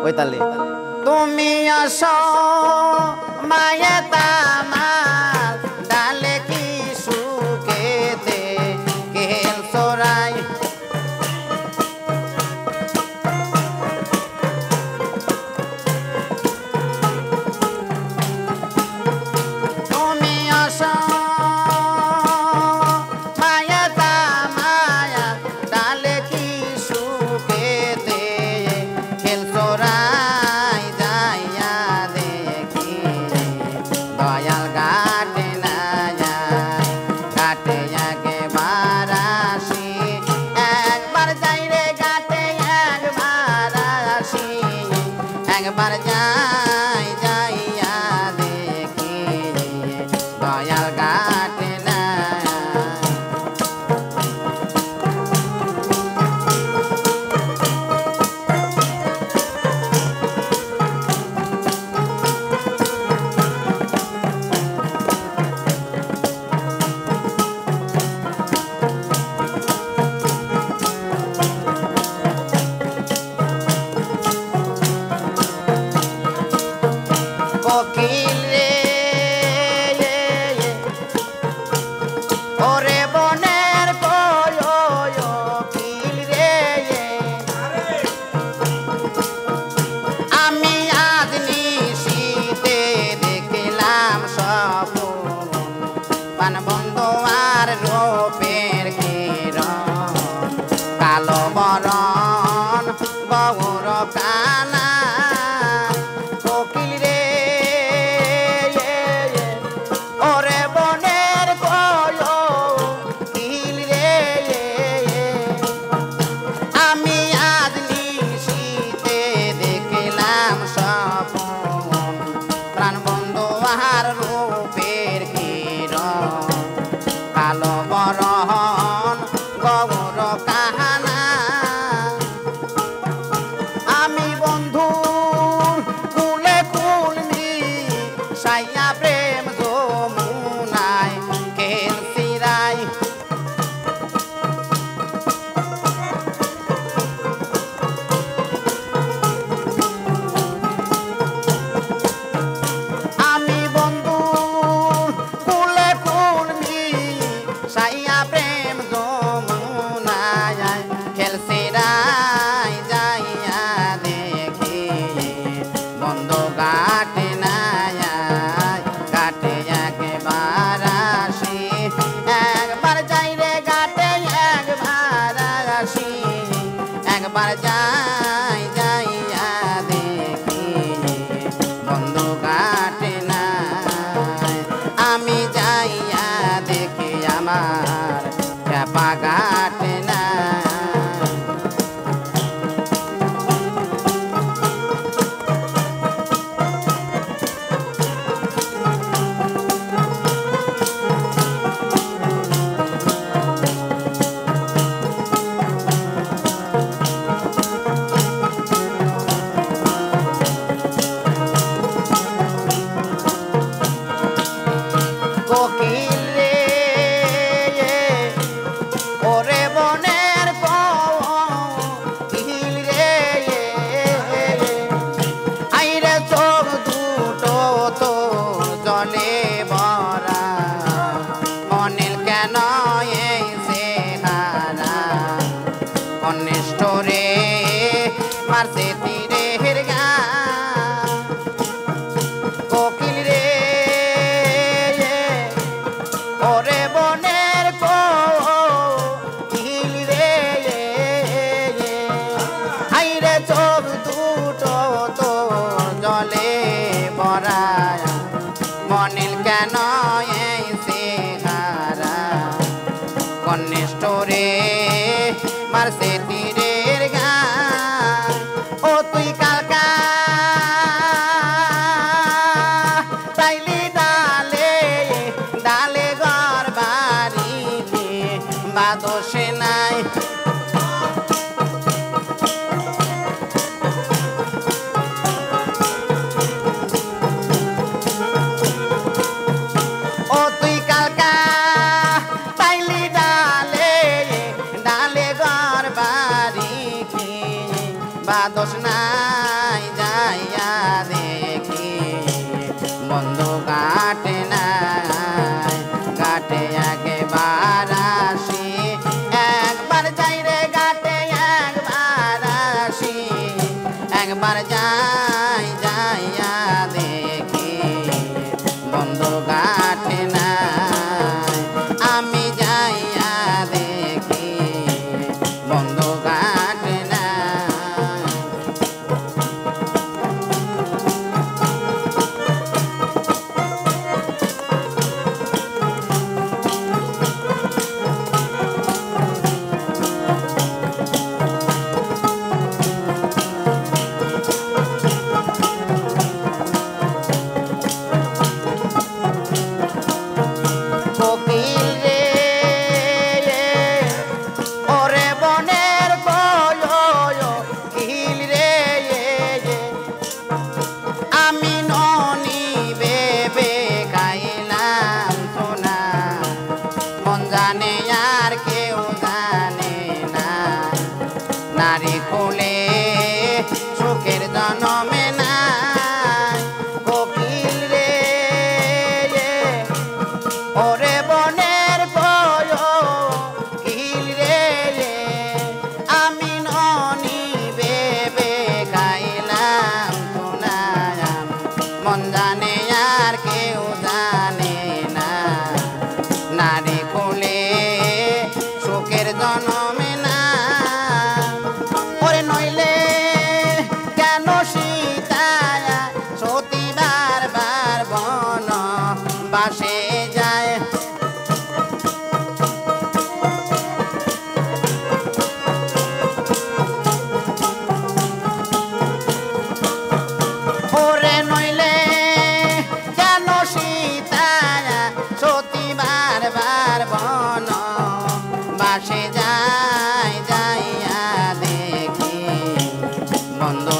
ওই তালে তুমি আসো মায়ে তামার ডালে কি সুখেতে কেল চোরাই তুমি আসো মায়ে তামায়া ডালে কি সুখেতে কেল চোরাই যাইয়া দেখি দয়াল ঘাটে না যায় ঘাটে একবার আসি একবার যাই রে ঘাটে একবার আসি একবার যাই যাইয়া দেখি দয়াল ঘাটে না কোকিল রে ওরে বনের কোকিল রে আমি আজ নিশীতে দেখলাম স্বপ্ন পান বন্ধু আর রূপের কিরণ কালো বরণ গৌর কানা কোকিল রে ওরে বনের কোকিল রে আমি আজ নিশীতে দেখলাম স্বপ্ন প্রাণ বন্ধু আর রূপের কিরণ কালো বরণ গৌর কাহানা আমি বন্ধুর কুলে কুলমি সাইয়া প্রেম যমুনায় খেলছি রাই আমি বন্ধুর কুলে কুলমি সাইয়া প্রেম যমুনায় খেলছি রাই যাইয়া দেখি বন্ধু ঘাটে না ঘাটে একবার আসি একবার যাই রে ঘাটে একবার আসি একবার যাই যাইয়া দেখি বন্ধু ঘাটে না আমি যাইয়া দেখি আমার চাপা ঘাটে না কোকিল রে ওরে বনের কোকিল রে আইরে চোখ দুটো তো জলে ভরা মনিল কেন এই চেহারা অনিষ্ট রে মারছে তীরের গা কোকিল রে ওরে বনের কোকিল রে আইরে চোখ দুটো তো জলে ভরা মনিল কেন এই চেহারা কনিষ্ঠ রে মারছে তীরের গা ও তুই দোষ নাই যাইয়া দেখি বন্ধু কাটে নাই কাটে একবার আসি একবার যাই রে ঘাটে একবার আসি একবার যাই যাইয়া দেখি বন্ধু কাটে নাই আমি যাইয়া দেখি বন্ধু কাটে নাই কোকিল রে ওরে বনের কোকিল রে আমি ননি বেবে গাইলাম সোনা মন জানে আর কেউ জানে না নারী কোলে সুখের জন্মে না কোকিল রে ওরে বনের কোকিল রে আমি ননি বেবে গাইলাম শোনায়াম মন জানে আর কেউ জানে না নারী কোলে সুখের জন্মে না ওরে নইলে কেন সীতায়া সতী বারবার বন বাসে যায় ওরে নইলে কেন সীতায়া সতী বারবার বন বাসে যায় যাইয়া দেখি বন্ধু